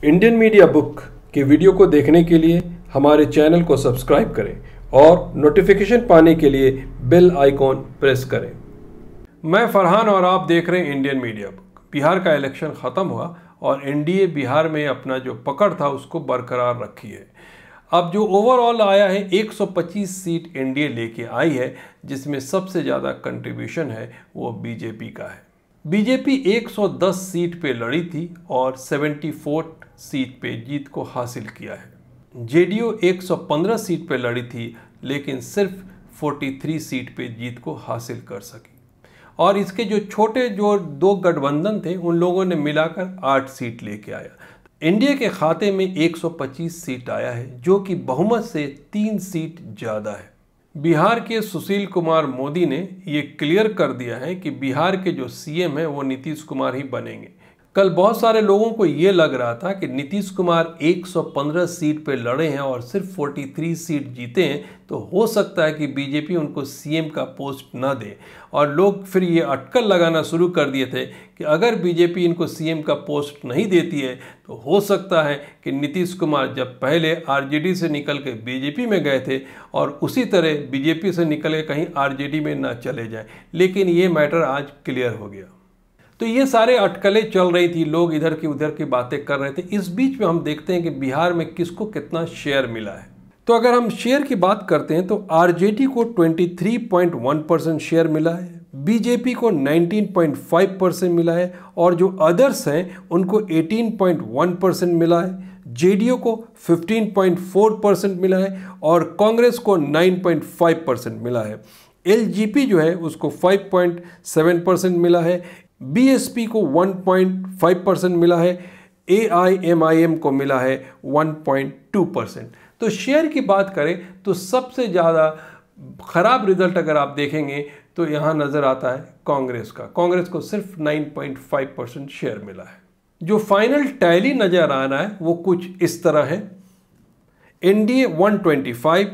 Indian media book के video को देखने के लिए हमारे चैनल को सब्सक्राइब करें और नोटिफिकेशन पाने के लिए बेल आइकॉन प्रेस करें। मैं फरहान और आप देख रहे हैं इंडियन मीडिया बुक। बिहार का इलेक्शन ख़त्म हुआ और एनडीए बिहार में अपना जो पकड़ था उसको बरकरार रखी है। अब जो ओवरऑल आया है 125 सीट एनडीए लेके आई है, जिसमें सबसे ज़्यादा कंट्रीब्यूशन है वो बीजेपी का है। बीजेपी 110 सीट पे लड़ी थी और 74 सीट पे जीत को हासिल किया है। जेडीयू 115 सीट पे लड़ी थी लेकिन सिर्फ 43 सीट पे जीत को हासिल कर सकी। और इसके जो दो गठबंधन थे उन लोगों ने मिलाकर 8 सीट लेके आया। एनडीए के खाते में 125 सीट आया है, जो कि बहुमत से 3 सीट ज़्यादा है। बिहार के सुशील कुमार मोदी ने ये क्लियर कर दिया है कि बिहार के जो सीएम हैं वो नीतीश कुमार ही बनेंगे। कल बहुत सारे लोगों को ये लग रहा था कि नीतीश कुमार 115 सीट पे लड़े हैं और सिर्फ 43 सीट जीते हैं, तो हो सकता है कि बीजेपी उनको सीएम का पोस्ट न दे। और लोग फिर ये अटकल लगाना शुरू कर दिए थे कि अगर बीजेपी इनको सीएम का पोस्ट नहीं देती है तो हो सकता है कि नीतीश कुमार जब पहले आरजेडी से निकल के बीजेपी में गए थे और उसी तरह बीजेपी से निकल के कहीं आरजेडी में ना चले जाएं। लेकिन ये मैटर आज क्लियर हो गया। तो ये सारे अटकलें चल रही थी, लोग इधर की उधर की बातें कर रहे थे। इस बीच में हम देखते हैं कि बिहार में किसको कितना शेयर मिला है। तो अगर हम शेयर की बात करते हैं तो आरजेडी को 23.1% शेयर मिला है, बीजेपी को 19.5% मिला है और जो अदर्स हैं उनको 18.1% मिला है, जेडीयू को 15.4% मिला है और कांग्रेस को 9.5% मिला है। एलजेपी जो है उसको 5.7% मिला है, बीएसपी को 1.5% मिला है, एआईएमआईएम को मिला है 1.2%। तो शेयर की बात करें तो सबसे ज़्यादा ख़राब रिजल्ट अगर आप देखेंगे तो यहाँ नज़र आता है कांग्रेस का। कांग्रेस को सिर्फ 9.5% शेयर मिला है। जो फाइनल टैली नज़र आ रहा है वो कुछ इस तरह है। एनडीए 125,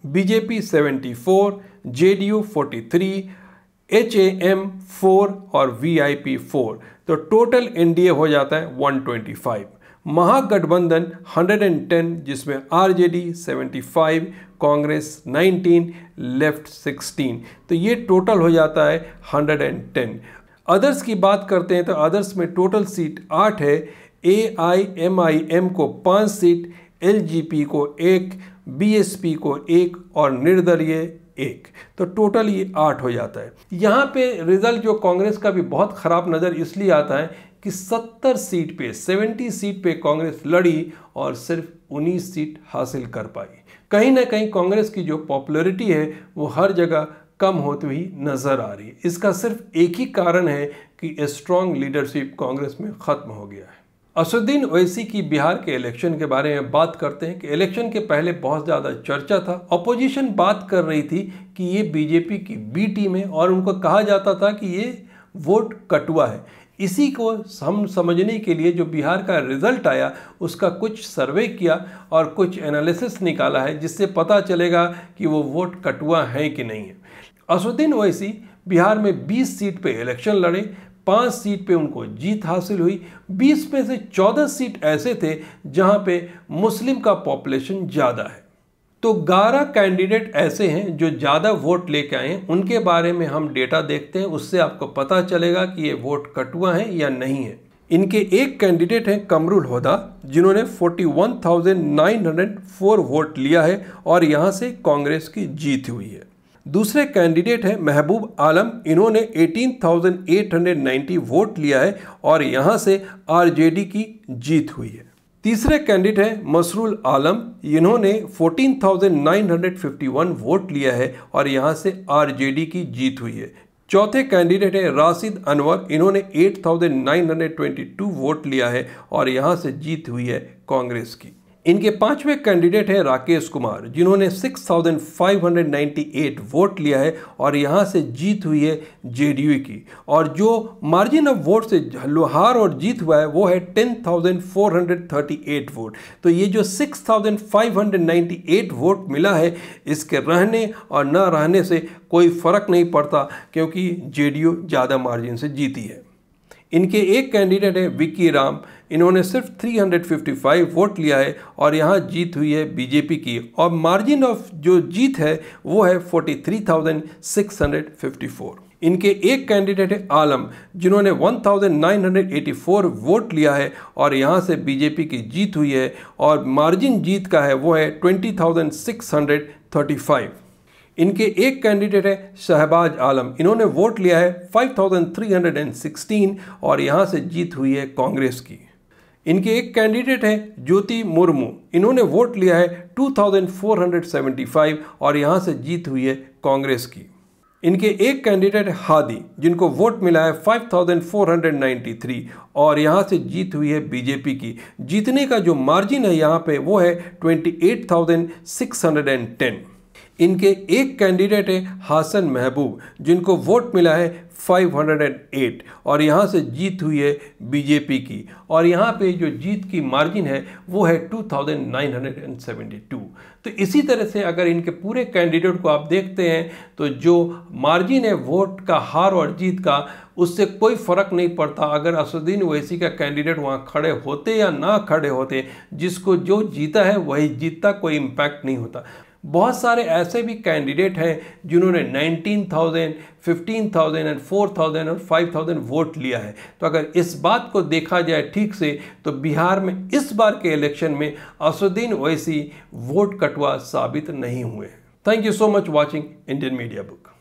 बीजेपी 74, जेडीयू 43, HAM 4 और VIP 4। तो टोटल एनडीए हो जाता है 125। महागठबंधन 110, जिसमें आरजेडी 75, कांग्रेस 19, लेफ्ट 16। तो ये टोटल हो जाता है 110। अदर्स की बात करते हैं तो अदर्स में टोटल सीट 8 है। AIMIM को 5 सीट, LGP को 1, BSP को 1 और निर्दलीय 1। तो टोटल ये 8 हो जाता है। यहाँ पे रिजल्ट जो कांग्रेस का भी बहुत ख़राब नज़र इसलिए आता है कि 70 सीट पे कांग्रेस लड़ी और सिर्फ 19 सीट हासिल कर पाई। कहीं ना कहीं कांग्रेस की जो पॉपुलैरिटी है वो हर जगह कम होती हुई नज़र आ रही है। इसका सिर्फ एक ही कारण है कि स्ट्रॉन्ग लीडरशिप कांग्रेस में ख़त्म हो गया है। असदुद्दीन ओवैसी की बिहार के इलेक्शन के बारे में बात करते हैं कि इलेक्शन के पहले बहुत ज़्यादा चर्चा था। अपोजिशन बात कर रही थी कि ये बीजेपी की बी टीम है और उनको कहा जाता था कि ये वोट कटुआ है। इसी को हम समझने के लिए जो बिहार का रिजल्ट आया उसका कुछ सर्वे किया और कुछ एनालिसिस निकाला है, जिससे पता चलेगा कि वो वोट कटुआ है कि नहीं है। असदुद्दीन ओवैसी बिहार में 20 सीट पे इलेक्शन लड़े, 5 सीट पे उनको जीत हासिल हुई। 20 में से 14 सीट ऐसे थे जहां पे मुस्लिम का पॉपुलेशन ज़्यादा है। तो 11 कैंडिडेट ऐसे हैं जो ज़्यादा वोट लेके आए हैं। उनके बारे में हम डेटा देखते हैं, उससे आपको पता चलेगा कि ये वोट कटुआ है या नहीं है। इनके एक कैंडिडेट हैं कमरुल होदा, जिन्होंने 41,904 वोट लिया है और यहाँ से कांग्रेस की जीत हुई है। दूसरे कैंडिडेट हैं महबूब आलम, इन्होंने 18,890 वोट लिया है और यहाँ से आरजेडी की जीत हुई है। तीसरे कैंडिडेट हैं मसरूल आलम, इन्होंने 14,951 वोट लिया है और यहाँ से आरजेडी की जीत हुई है। चौथे कैंडिडेट हैं राशिद अनवर, इन्होंने 8,922 वोट लिया है और यहाँ से जीत हुई है कांग्रेस की। इनके पांचवें कैंडिडेट हैं राकेश कुमार, जिन्होंने 6,598 वोट लिया है और यहां से जीत हुई है जेडीयू की। और जो मार्जिन ऑफ वोट से हार और जीत हुआ है वो है 10,438 वोट। तो ये जो 6,598 वोट मिला है, इसके रहने और न रहने से कोई फर्क नहीं पड़ता, क्योंकि जेडीयू ज़्यादा मार्जिन से जीती है। इनके एक कैंडिडेट है विक्की राम, इन्होंने सिर्फ 355 वोट लिया है और यहाँ जीत हुई है बीजेपी की और मार्जिन ऑफ जो जीत है वो है 43,654। इनके एक कैंडिडेट है आलम, जिन्होंने 1984 वोट लिया है और यहाँ से बीजेपी की जीत हुई है और मार्जिन जीत का है वो है 20,635। इनके एक कैंडिडेट है शहबाज आलम, इन्होंने वोट लिया है 5,316 और यहाँ से जीत हुई है कांग्रेस की। इनके एक कैंडिडेट है ज्योति मुर्मू, इन्होंने वोट लिया है 2,475 और यहाँ से जीत हुई है कांग्रेस की। इनके एक कैंडिडेट हादी, जिनको वोट मिला है 5,493 और यहाँ से जीत हुई है बीजेपी की। जीतने का जो मार्जिन है यहाँ पे वो है 28,610। इनके एक कैंडिडेट है हासन महबूब, जिनको वोट मिला है 508 और यहाँ से जीत हुई है बीजेपी की और यहाँ पे जो जीत की मार्जिन है वो है 2,972। तो इसी तरह से अगर इनके पूरे कैंडिडेट को आप देखते हैं तो जो मार्जिन है वोट का हार और जीत का, उससे कोई फ़र्क नहीं पड़ता अगर असदुद्दीन ओवैसी का कैंडिडेट वहाँ खड़े होते या ना खड़े होते, जिसको जो जीता है वही जीतता, कोई इम्पैक्ट नहीं होता। बहुत सारे ऐसे भी कैंडिडेट हैं जिन्होंने 19,000, 15,000 और 4,000 और 5,000 वोट लिया है। तो अगर इस बात को देखा जाए ठीक से तो बिहार में इस बार के इलेक्शन में असदुद्दीन ओवैसी वोट कटवा साबित नहीं हुए। Thank you so much watching Indian media book.